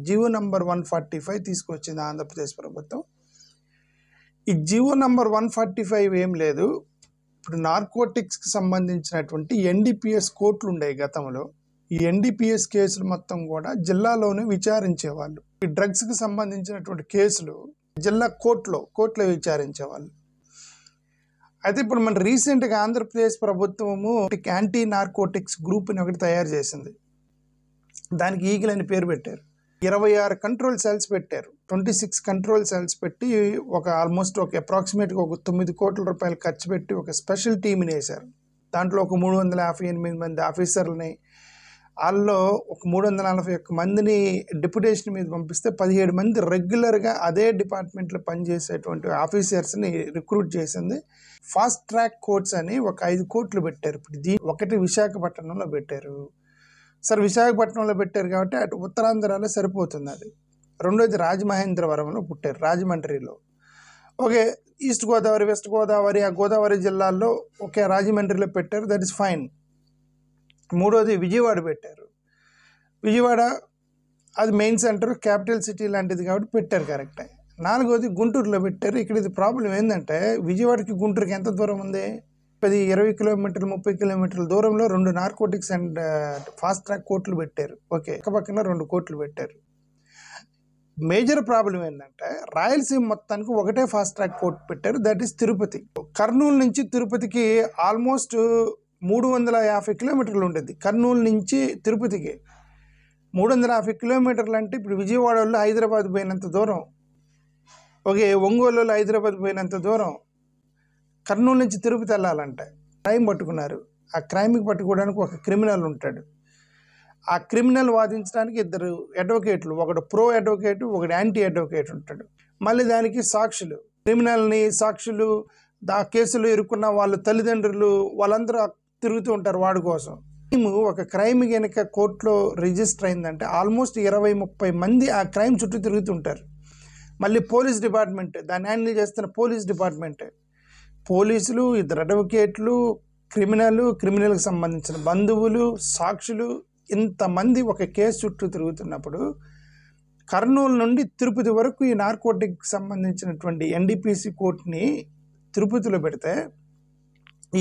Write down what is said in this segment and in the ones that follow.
GO number 145 తీసుకొచ్చింది ఆంధ్రప్రదేశ్ ప్రభుత్వం. ఈ జీవో నంబర్ 145 ఏం లేదు, ఇప్పుడు నార్కోటిక్స్కి సంబంధించినటువంటి ఎన్డీపీఎస్ కోర్టులు ఉండేవి గతంలో. ఈ ఎన్డీపీఎస్ కేసులు మొత్తం కూడా జిల్లాలోనే విచారించేవాళ్ళు. ఈ డ్రగ్స్కి సంబంధించినటువంటి కేసులు జిల్లా కోర్టులో విచారించేవాళ్ళు. అయితే ఇప్పుడు మన రీసెంట్గా ఆంధ్రప్రదేశ్ ప్రభుత్వము యాంటీ నార్కోటిక్స్ గ్రూప్ని ఒకటి తయారు చేసింది. దానికి ఈగిల్ అని పేరు పెట్టారు. 26 కంట్రోల్ సెల్స్ పెట్టారు. 26 కంట్రోల్ సెల్స్ పెట్టి ఆల్మోస్ట్ అప్రాక్సిమేట్గా ఒక 9 కోట్ల రూపాయలు ఖర్చు పెట్టి ఒక స్పెషల్ టీంని వేశారు. దాంట్లో ఒక 358 మంది ఆఫీసర్లని, వాళ్ళలో ఒక 341 మందిని డిప్యుటేషన్ మీద పంపిస్తే 17 మంది రెగ్యులర్గా అదే డిపార్ట్మెంట్లో పనిచేసేటువంటి ఆఫీసర్స్ని రిక్రూట్ చేసింది. ఫాస్ట్ ట్రాక్ కోర్ట్స్ అని ఒక 5 కోర్టులు పెట్టారు. ఇప్పుడు ఒకటి విశాఖపట్నంలో పెట్టారు. సరే, విశాఖపట్నంలో పెట్టారు కాబట్టి అటు ఉత్తరాంధ్రలో సరిపోతుంది అది. రెండోది రాజమహేంద్రవరంలో పుట్టారు, రాజమండ్రిలో. Okay, east Godavari, west Godavari, ఆ గోదావరి జిల్లాల్లో రాజమండ్రిలో పెట్టారు, దట్ ఈస్ ఫైన్. మూడోది విజయవాడ పెట్టారు. విజయవాడ అది మెయిన్ సెంటర్, క్యాపిటల్ సిటీ లాంటిది కాబట్టి పెట్టారు, కరెక్టే. నాలుగోది గుంటూరులో పెట్టారు. ఇక్కడ ఇది ప్రాబ్లం ఏంటంటే విజయవాడకి గుంటూరుకి ఎంత దూరం ఉంది? 20 కిలోమీటర్లు 30 కిలోమీటర్ల దూరంలో 2 నార్కోటిక్స్ అండ్ ఫాస్ట్ ట్రాక్ కోర్టులు పెట్టారు. ఓకే, పక్కన 2 కోర్టులు పెట్టారు. మేజర్ ప్రాబ్లం ఏంటంటే రాయలసీమ మొత్తానికి ఒకటే ఫాస్ట్ ట్రాక్ కోర్టు పెట్టారు, దట్ ఈస్ తిరుపతి. కర్నూలు నుంచి తిరుపతికి ఆల్మోస్ట్ 350 కిలోమీటర్లు ఉంటుంది. కర్నూలు నుంచి తిరుపతికి 350 కిలోమీటర్లు అంటే ఇప్పుడు విజయవాడలో హైదరాబాద్ పోయినంత దూరం, ఒంగోలులో హైదరాబాద్ పోయినంత దూరం. కర్నూలు నుంచి తిరుపతి వెళ్ళాలంటే క్రైమ్ పట్టుకున్నారు. ఆ క్రైమ్కి పట్టుకోవడానికి ఒక క్రిమినల్ ఉంటాడు. ఆ క్రిమినల్ వాదించడానికి 2 అడ్వకేట్లు, ఒకడు ప్రో అడ్వకేట్, ఒకడు యాంటీ అడ్వకేట్ ఉంటాడు. మళ్ళీ దానికి సాక్షులు, క్రిమినల్ని సాక్షులు, ఆ కేసులో ఇరుక్కున్న వాళ్ళ తల్లిదండ్రులు, వాళ్ళందరూ తిరుగుతూ ఉంటారు వాడి కోసం. ఒక క్రైమ్ కనుక కోర్టులో రిజిస్టర్ అయిందంటే ఆల్మోస్ట్ 20-30 మంది ఆ క్రైమ్ చుట్టూ తిరుగుతుంటారు. మళ్ళీ పోలీస్ డిపార్ట్మెంట్, దాన్ని హ్యాండిల్ చేస్తున్న పోలీస్ డిపార్ట్మెంట్, పోలీసులు, 2 అడ్వకేట్లు, క్రిమినల్కి సంబంధించిన బంధువులు, సాక్షులు, ఇంతమంది ఒక కేసు చుట్టూ తిరుగుతున్నప్పుడు కర్నూలు నుండి తిరుపతి వరకు ఈ నార్కోటిక్ సంబంధించినటువంటి ఎన్డీపీసీ కోర్టుని తిరుపతిలో పెడితే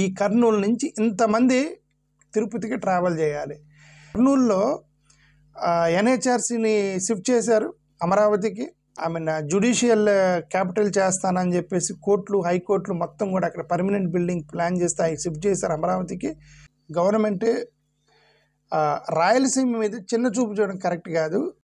ఈ కర్నూలు నుంచి ఇంతమంది తిరుపతికి ట్రావెల్ చేయాలి. కర్నూలులో ఎన్హెచ్ఆర్సీని షిఫ్ట్ చేశారు అమరావతికి. జ్యుడిషియల్ క్యాపిటల్ చేస్తానని చెప్పేసి కోర్టులు, హైకోర్టులు మొత్తం కూడా అక్కడ పర్మనెంట్ బిల్డింగ్ ప్లాన్ చేస్తే షిఫ్ట్ చేశారు అమరావతికి. గవర్నమెంట్ రాయలసీమ మీద చిన్న చూపు చూడడం కరెక్ట్ కాదు.